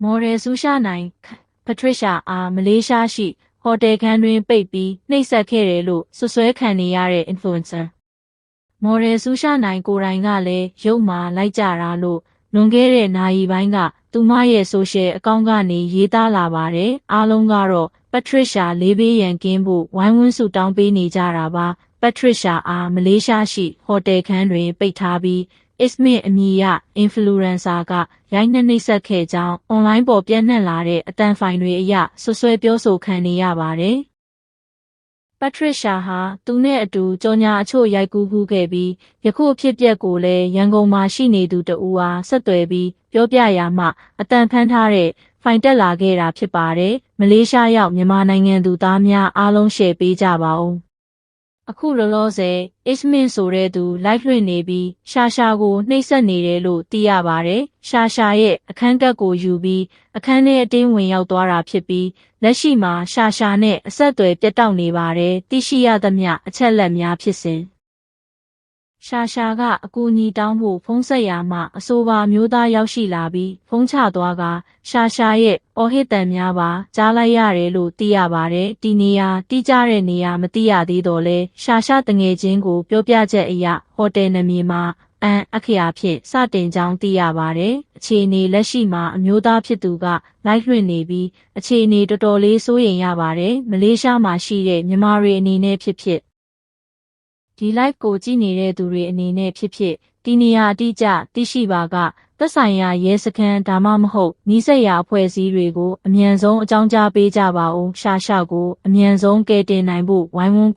မော်ဒယ်ဆူရှာနိုင်ပထရစ်ရှာအားမလေးရှားရှိဟိုတယ်ခန်းတွင်ပိတ်ပြီးနှိပ်စက်ခဲ့တယ်လို့စွပ်စွဲခံနေရတဲ့ influencer မော်ဒယ်ဆူရှာနိုင်ကိုယ်တိုင်ကလည်းရုပ်မှာလိုက်ကြတာလို့လွန်ခဲ့တဲ့နာရီပိုင်းကသူမရဲ့ဆိုရှယ်အကောင့်ကနေရေးသားလာပါတယ်အားလုံးကတော့ပထရစ်ရှာလေးဘေးရန်ကင်းဖို့ဝိုင်းဝန်းဆုတောင်းပေးနေကြတာပါပထရစ်ရှာအားမလေးရှားရှိဟိုတယ်ခန်းတွင်ပိတ်ထားပြီးIsmit အမည်ရ influencer ကရိုက်နှက်နှိပ်စက်ခဲ့ကြောင်းအွန်လိုင်းပေါ်ပြန့်နှံ့လာတဲ့အတန်ဖိုင်တွေအရဆွဆွဲပြောဆိုခံနေရပါတယ်။ပထရစ်ရှာဟာသူနဲ့အတူကြော်ညာအချို့ရိုက်ကူးခဲ့ပြီးယခုအဖြစ်အပျက်ကိုလည်းရန်ကုန်မှာရှိနေသူတဦးအားဆက်သွယ်ပြီးပြောပြရာမှအတန်ဖမ်းထားတဲ့ဖိုင်တက်လာခဲ့တာဖြစ်ပါတယ်။မလေးရှားရောက်မြန်မာနိုင်ငံသူသားများအားလုံးရှယ်ပေးကြပါဦး။အခုလောလောဆယ် Ismit ဆိုတဲ့သူလိုက်လွှင့်နေပြီးရှာကိုနှိပ်စက်နေတယ်လို့သိရပါတယ်။ရှာရဲ့အခန်းကတ်ကိုယူပြီးအခန်းထဲအတင်းဝင်ရောက်သွားတာဖြစ်ပြီးလက်ရှိမှာရှာနဲ့အဆက်အသွယ်ပြတ်တောက်နေပါတယ်။သိရှိရသမျှအချက်လက်များဖြစ်စဉ်ရှာကအကူအညီတောင်းဖို့ဖုန်းဆက်ရာမှအဆိုပါမျိုးသားရောက်ရှိလာပြီးဖုန်းချသွားကရှာရဲ့အော်ဟစ်တန်များပါကြားလိုက်ရတယ်လို့သိရပါတယ်ဒီနေရာတိကျတဲ့နေရာမသိရသေးတော့လဲရှာတငယ်ချင်းကိုပြောပြချက်အရဟိုတယ်နာမည်မှာအခရာဖြင့်စတင်ကြောင်းသိရပါတယ်အခြေအနေလက်ရှိမှာအမျိုးသားဖြစ်သူကလိုက်လွှင့်နေပြီးအခြေအနေတော်တော်လေးစိုးရိမ်ရပါတယ်မလေးရှားမှာရှိတဲ့မြန်မာတွေအနေနဲ့ဖြစ်ဒီ live ကိုကြည့်နေတဲ့သူတွေအနေနဲ့ဖြစ်ဒီနေရာအတိအကျသိရှိပါကသက်ဆိုင်ရာရဲစခန်းဒါမှမဟုတ်နီးစပ်ရာအဖွဲ့အစည်းတွေကိုအမြန်ဆုံးအကြောင်းကြားပေးကြပါဦးရှာကိုအမြန်ဆုံးကယ်တင်နိုင်ဖို့ဝိုင်းဝန်း